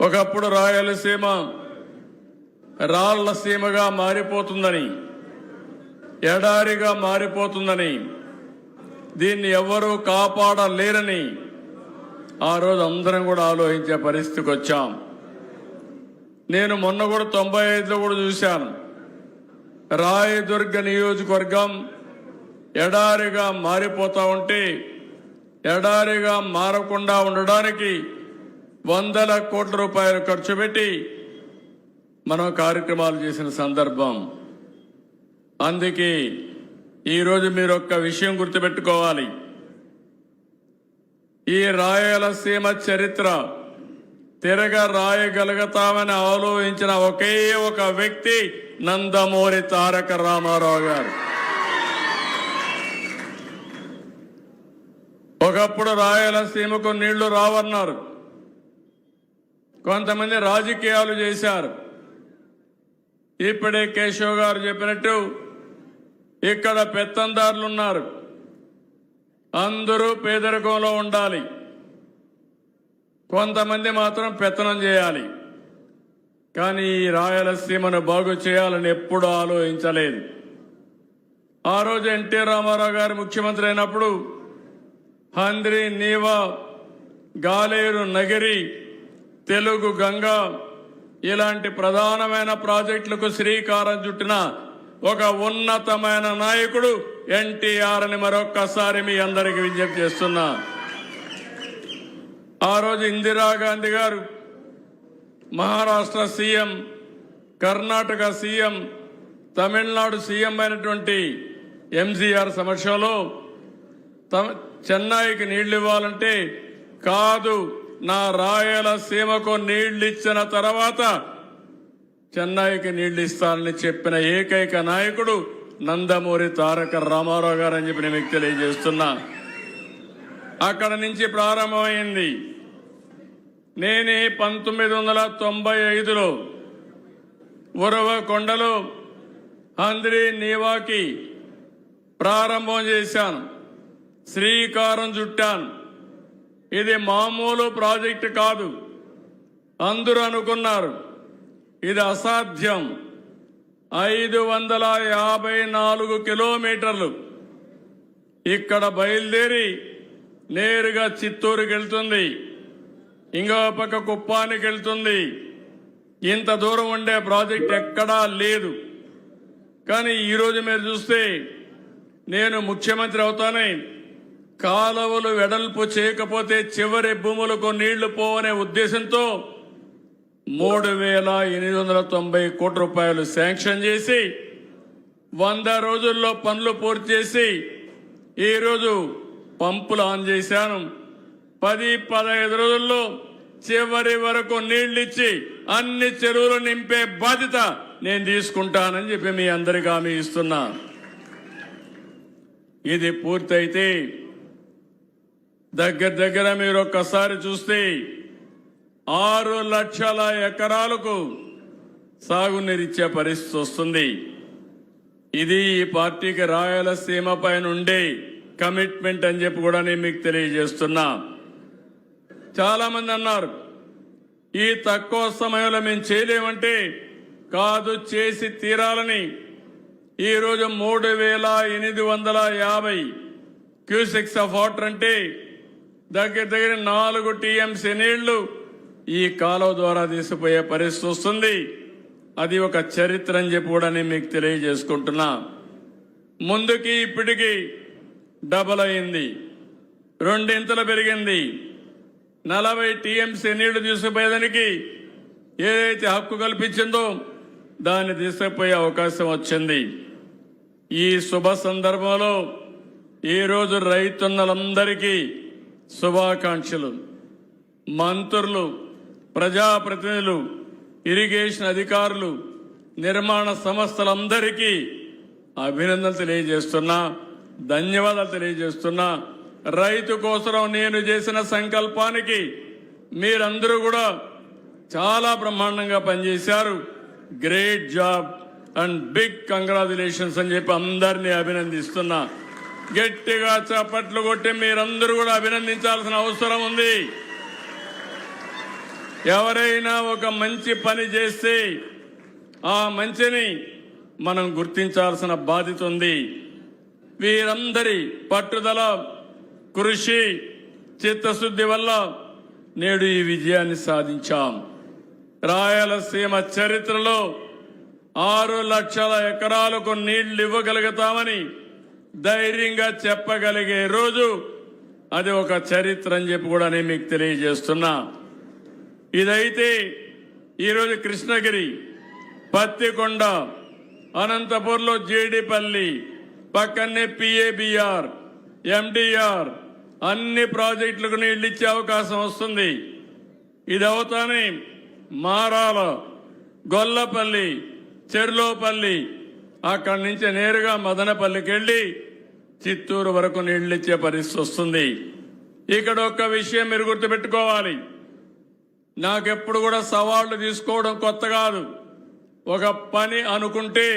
ఒకప్పుడు రాయలసీమ రాళ్ల సీమగా మారిపోతుందని, ఎడారిగా మారిపోతుందని, దీన్ని ఎవరూ కాపాడలేరని ఆ రోజు అందరం కూడా ఆలోచించే పరిస్థితికి వచ్చాం. నేను మొన్న కూడా 95లో కూడా చూశాను. రాయదుర్గ నియోజకవర్గం ఎడారిగా మారిపోతా ఉంటే, ఎడారిగా మారకుండా ఉండడానికి వందల కోట్ల రూపాయలు ఖర్చు పెట్టి మనం కార్యక్రమాలు చేసిన సందర్భం. అందుకే ఈరోజు మీరు ఒక్క విషయం గుర్తుపెట్టుకోవాలి. ఈ రాయలసీమ చరిత్ర తిరగ రాయగలుగుతామని ఆలోచించిన ఒకే ఒక వ్యక్తి నందమూరి తారక రామారావు గారు. ఒకప్పుడు రాయలసీమకు నీళ్లు రావన్నారు. కొంతమంది రాజకీయాలు చేశారు. ఇప్పుడే కేశవ్ గారు చెప్పినట్టు ఇక్కడ పెత్తందారులు ఉన్నారు. అందరూ పేదరికంలో ఉండాలి, కొంతమంది మాత్రం పెత్తనం చేయాలి. కానీ ఈ రాయలసీమను బాగు చేయాలని ఎప్పుడూ ఆలోచించలేదు. ఆ రోజు ఎన్టీ రామారావు గారు ముఖ్యమంత్రి అయినప్పుడు హంద్రి నీవా, గాలేరు నగిరి, తెలుగు గంగా ఇలాంటి ప్రధానమైన ప్రాజెక్టులకు శ్రీకారం చుట్టిన ఒక ఉన్నతమైన నాయకుడు ఎన్టీఆర్ అని మరొక్కసారి మీ అందరికీ విజ్ఞప్తి చేస్తున్నా. ఆ రోజు ఇందిరాగాంధీ గారు Maharashtra CM, Karnataka CM, Tamil Nadu CM అయినటువంటి ఎంజీఆర్ సమక్షంలో చెన్నైకి నీళ్లు ఇవ్వాలంటే, కాదు నా రాయలసీమకు నీళ్లు ఇచ్చిన తర్వాత చెన్నైకి నీళ్లు ఇస్తానని చెప్పిన ఏకైక నాయకుడు నందమూరి తారక రామారావు గారు అని చెప్పి నేను మీకు తెలియజేస్తున్నా. అక్కడ నుంచి ప్రారంభమైంది. నేనే 1995లో ఉరవకొండలో హంద్రి నీవాకి ప్రారంభం చేశాను, శ్రీకారం చుట్టాను. ఇది మామూలు ప్రాజెక్టు కాదు. అందరూ అనుకున్నారు ఇది అసాధ్యం. 554 కిలోమీటర్లు ఇక్కడ బయలుదేరి నేరుగా చిత్తూరుకి వెళ్తుంది, ఇంకో పక్క కుప్పానికి వెళ్తుంది. ఇంత దూరం ఉండే ప్రాజెక్ట్ ఎక్కడా లేదు. కానీ ఈరోజు మీరు చూస్తే నేను ముఖ్యమంత్రి అవుతానే కాలువలు వెడల్పు చేయకపోతే చివరి భూములకు నీళ్లు పోవనే ఉద్దేశంతో 3890 కోట్ల రూపాయలు శాంక్షన్ చేసి 100 రోజుల్లో పనులు పూర్తి చేసి ఈరోజు పంపులు ఆన్ చేశాను. 10-15 రోజుల్లో చివరి వరకు నీళ్లిచ్చి అన్ని చెరువులు నింపే బాధ్యత నేను తీసుకుంటానని చెప్పి మీ అందరికీ హామీ ఇస్తున్నా. ఇది పూర్తయితే దగ్గర మీరు ఒక్కసారి చూస్తే 6 లక్షల ఎకరాలకు సాగునీరిచ్చే పరిస్థితి వస్తుంది. ఇది ఈ పార్టీకి రాయలసీమ పైన ఉండే కమిట్మెంట్ అని చెప్పి కూడా నేను మీకు తెలియజేస్తున్నా. చాలా మంది అన్నారు ఈ తక్కువ సమయంలో మేము చేయలేమంటే, కాదు చేసి తీరాలని. ఈరోజు 3850 క్యూసెక్స్ ఆఫ్ వాటర్ అంటే దగ్గర 4 టీఎంసీ నీళ్లు ఈ కాలువ ద్వారా తీసిపోయే పరిస్థితి వస్తుంది. అది ఒక చరిత్ర అని చెప్పి కూడా నేను మీకు తెలియజేసుకుంటున్నా. ముందుకి ఇప్పటికి డబల్ అయింది, 2 ఇంతలు పెరిగింది. 40 టీఎంసీ నీళ్లు తీసుకుపోయేదానికి ఏదైతే హక్కు కల్పించిందో దాన్ని తీసుకుపోయే అవకాశం వచ్చింది. ఈ శుభ సందర్భంలో ఈరోజు రైతున్నలందరికీ శుభాకాంక్షలు. మంత్రులు, ప్రజాప్రతినిధులు, ఇరిగేషన్ అధికారులు, నిర్మాణ సంస్థలందరికీ అభినందనలు తెలియజేస్తున్నా, ధన్యవాదాలు తెలియజేస్తున్నా. రైతు కోసం నేను చేసిన సంకల్పానికి మీరందరూ కూడా చాలా బ్రహ్మాండంగా పనిచేశారు. Great job and big congratulations అని చెప్పి అందరినీ అభినందిస్తున్నా. గట్టిగా చప్పట్లు కొట్టి మీరందరూ కూడా అభినందించాల్సిన అవసరం ఉంది. ఎవరైనా ఒక మంచి పని చేస్తే ఆ మంచిని మనం గుర్తించాల్సిన బాధ్యత ఉంది. వీరందరి పట్టుదల, కృషి, చిత్తశుద్ధి వల్ల నేడు ఈ విజయాన్ని సాధించాం. రాయలసీమ చరిత్రలో 6 లక్షల ఎకరాలకు నీళ్లు ఇవ్వగలుగుతామని ధైర్యంగా చెప్పగలిగే రోజు అది ఒక చరిత్ర అని చెప్పి కూడా నేను మీకు తెలియజేస్తున్నా. ఇదైతే ఈరోజు కృష్ణగిరి, పత్తికొండ, అనంతపూర్లో జేడిపల్లి, పక్కనే పిఏబిఆర్, ఎండిఆర్ అన్ని ప్రాజెక్టులకు నీళ్లు ఇచ్చే అవకాశం వస్తుంది. ఇది అవుతానే మారాల, గొల్లపల్లి, చెర్లోపల్లి, అక్కడి నుంచి నేరుగా మదనపల్లికి వెళ్లి చిత్తూరు వరకు నీళ్లు ఇచ్చే పరిస్థితి వస్తుంది. ఇక్కడ ఒక్క విషయం మీరు గుర్తుపెట్టుకోవాలి. నాకెప్పుడు కూడా సవాళ్లు తీసుకోవడం కొత్త కాదు. ఒక పని అనుకుంటే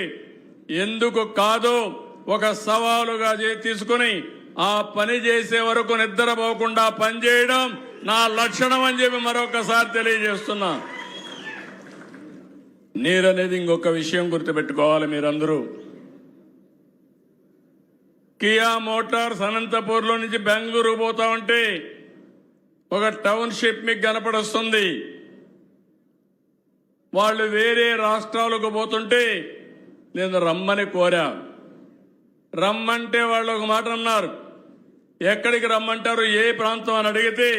ఎందుకు కాదో ఒక సవాలుగా తీసుకుని ఆ పని చేసే వరకు నిద్రపోకుండా పనిచేయడం నా లక్షణం అని చెప్పి మరొకసారి తెలియజేస్తున్నా. నీరు అనేది ఇంకొక విషయం గుర్తుపెట్టుకోవాలి మీరందరూ. కియా మోటార్స్ అనంతపూర్లో నుంచి బెంగళూరు పోతా ఉంటే ఒక టౌన్షిప్ మీకు కనపడొస్తుంది. వాళ్ళు వేరే రాష్ట్రాలకు పోతుంటే నేను రమ్మని కోరా. రమ్మంటే వాళ్ళు ఒక మాట అన్నారు. ఎక్కడికి రమ్మంటారు, ఏ ప్రాంతం అని అడిగితే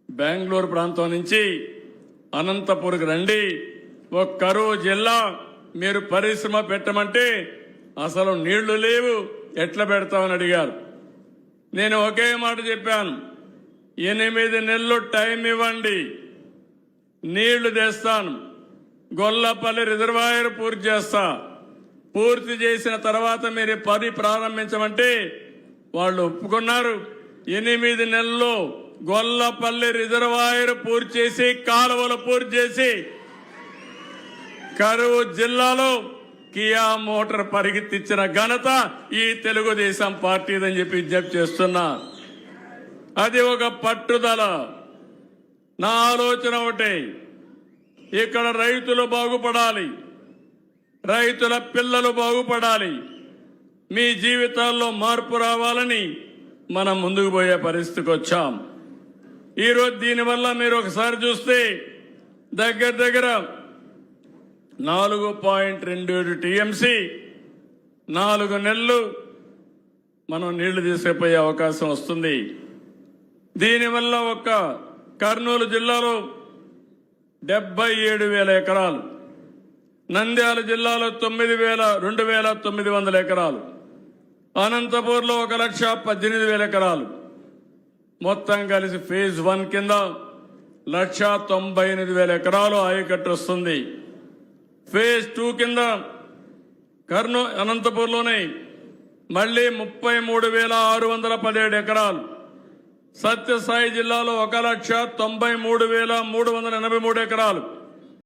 బెంగళూరు ప్రాంతం నుంచి అనంతపూర్కి రండి, ఒక కరువు జిల్లా, మీరు పరిశ్రమ పెట్టమంటే అసలు నీళ్లు లేవు, ఎట్లా పెడతామని అడిగారు. నేను ఒకే మాట చెప్పాను, 8 నెలలు టైం ఇవ్వండి, నీళ్లు తెస్తాను, గొల్లపల్లి రిజర్వాయర్ పూర్తి చేస్తా, పూర్తి చేసిన తర్వాత మీరు పని ప్రారంభించమంటే వాళ్ళు ఒప్పుకున్నారు. 8 నెలల్లో గొల్లపల్లి రిజర్వాయర్ పూర్తి చేసి, కాలువలు పూర్తి చేసి కరువు జిల్లాలో కియా మోటార్ పరిగెత్తించిన ఘనత ఈ తెలుగుదేశం పార్టీదని చెప్పి విజ్ఞప్తి చేస్తున్నా. అది ఒక పట్టుదల. నా ఆలోచన ఒకటే, ఇక్కడ రైతులు బాగుపడాలి, రైతుల పిల్లలు బాగుపడాలి, మీ జీవితాల్లో మార్పు రావాలని మనం ముందుకు పోయే పరిస్థితికి వచ్చాం. ఈరోజు దీనివల్ల మీరు ఒకసారి చూస్తే దగ్గర 4.27 టీఎంసీ 4 నెలలు మనం నీళ్లు తీసుకుపోయే అవకాశం వస్తుంది. దీనివల్ల ఒక్క కర్నూలు జిల్లాలో 77,000 ఎకరాలు, నంద్యాల జిల్లాలో 2,900 ఎకరాలు, అనంతపూర్లో 1,18,000 ఎకరాలు, మొత్తం కలిసి ఫేజ్ 1 కింద 1,98,000 ఎకరాలు ఆయకట్టు వస్తుంది. ఫేజ్ 2 కింద అనంతపూర్లోనే మళ్లీ 33,617 ఎకరాలు, సత్యసాయి జిల్లాలో 1,93,383 ఎకరాలు,